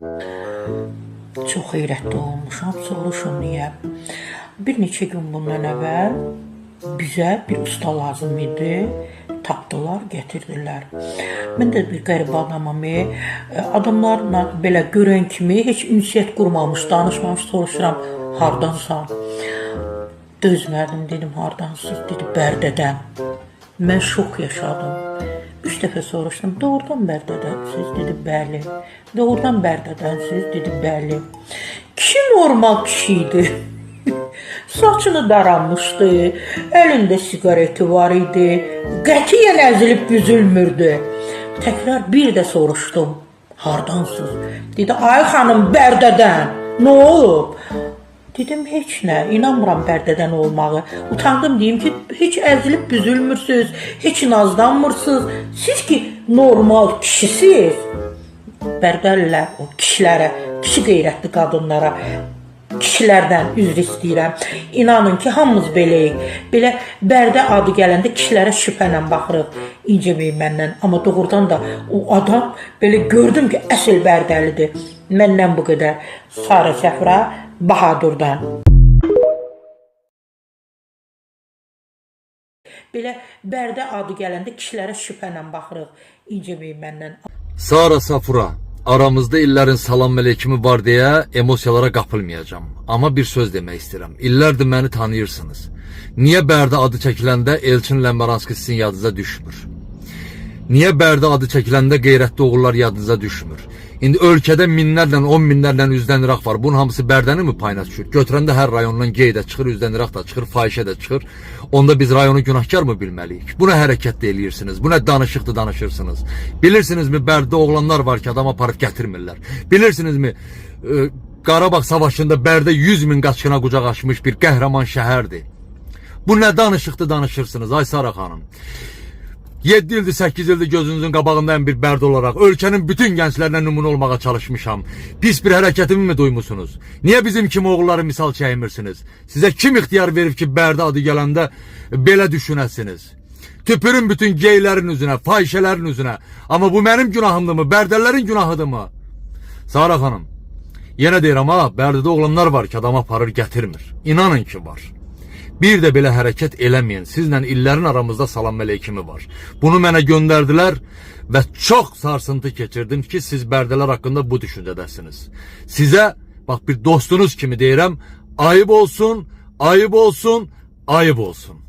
Çox heyrətli olmuşam, soruşun niyə. Bir neçə gün bundan əvvəl bizə bir usta lazım idi. Tapdılar, gətirdilər. Mən də bir qəribə adamam. Adamlarla belə görən kimi heç ünsiyyət qurmamış, danışmamış, soruşuram, hardansan? Dözmədim, dedim, hardansınız? Dedi, Bərdədən. Mən şok yaşadım. 3 dəfə soruşdum, doğrudan Bərdədənsiz? Dedi, bəli. Doğrudan Bərdədənsiz? Dedi, bəli. Kişi normal kişi idi. Saçını daranmışdı, əlində sigareti var idi, qətiyyən əzilib büzülmürdü. Təkrar bir də soruşdum, hardansınız? Dedi, ay xanım, Bərdədən, nə olub? Dedim, heç nə, inanmıram Bərdədən olmağı. Utandım, deyim ki, heç əzilib büzülmürsünüz, heç nazlanmırsınız. Siz ki, normal kişisiz. Bərdəlilər o kişilərə, kişi qeyrətli qadınlara, kişilərdən üzr istəyirəm. İnanın ki, hamımız beləyik. Belə Bərdə adı gələndə kişilərə şübhəllə baxırıq. İncəməyin məndən. Amma doğrudan da o adam belə gördüm ki, əsl Bərdəlidir. Məndən bu qədər. Sarı Səfra Bahadurdan. Belə Bərdə adı gələndə kişilərə şübhəllə baxırıq. İncəməyin məndən. Sara Safura, aramızda illerin salam mələkimi var deyə emosiyalara qapılmayacağım. Amma bir söz demək istəyirəm. İllərdir məni tanıyırsınız. Niyə Bərdə adı çəkiləndə Elçin Ləmbaranski sizin yadınıza düşmür? Niyə Bərdə adı çəkiləndə qeyrətli oğullar yadınıza düşmür? İndi ölkədə minlərlə, 10 minlərlə üzdən Iraq var. Bunun hamısı Bərdənin mi payına düşür? Götürəndə hər rayondan qeyd də çıxır, üzdən Iraq da çıxır, fahişə də çıxır. Onda biz rayonu günahkar mı bilməliyik? Buna hərəkət də eləyirsiniz. Buna danışıqdır danışırsınız. Bilirsinizmi Bərdə oğlanlar var ki, adam aparıb gətirmirlər. Bilirsinizmi Qarabağ savaşında Bərdə 100 min qaçqına qucaq açmış bir qəhrəman şəhərdir. Bu nə danışıqdır danışırsınız ay Sara xanım? 7 ildir, 8 ildir gözünüzün qabağındayım bir Bərdə olaraq. Ölkənin bütün gənclərlə nümunə olmağa çalışmışam. Pis bir hərəkətimi mi duymusunuz? Niyə bizim kimi oğulları misal çəkmirsiniz? Sizə kim ixtiyar verib ki, Bərdə adı gələndə belə düşünəsiniz? Tüpürün bütün geylərin üzünə, fahişələrin üzünə. Amma bu mənim günahımdırmı? Bərdələrin günahıdırmı? Sara xanım, yenə deyirəm ha, Bərdədə oğlanlar var ki, adam aparır gətirmir. İnanın ki var. Bir də belə hərəkət eləməyin. Sizlə illərin aramızda salam mələkimi var. Bunu mənə göndərdilər və çox sarsıntı keçirdim ki, siz Bərdələr haqqında bu düşüncədəsiniz. Sizə, bax bir dostunuz kimi deyirəm, ayıb olsun, ayıb olsun, ayıb olsun.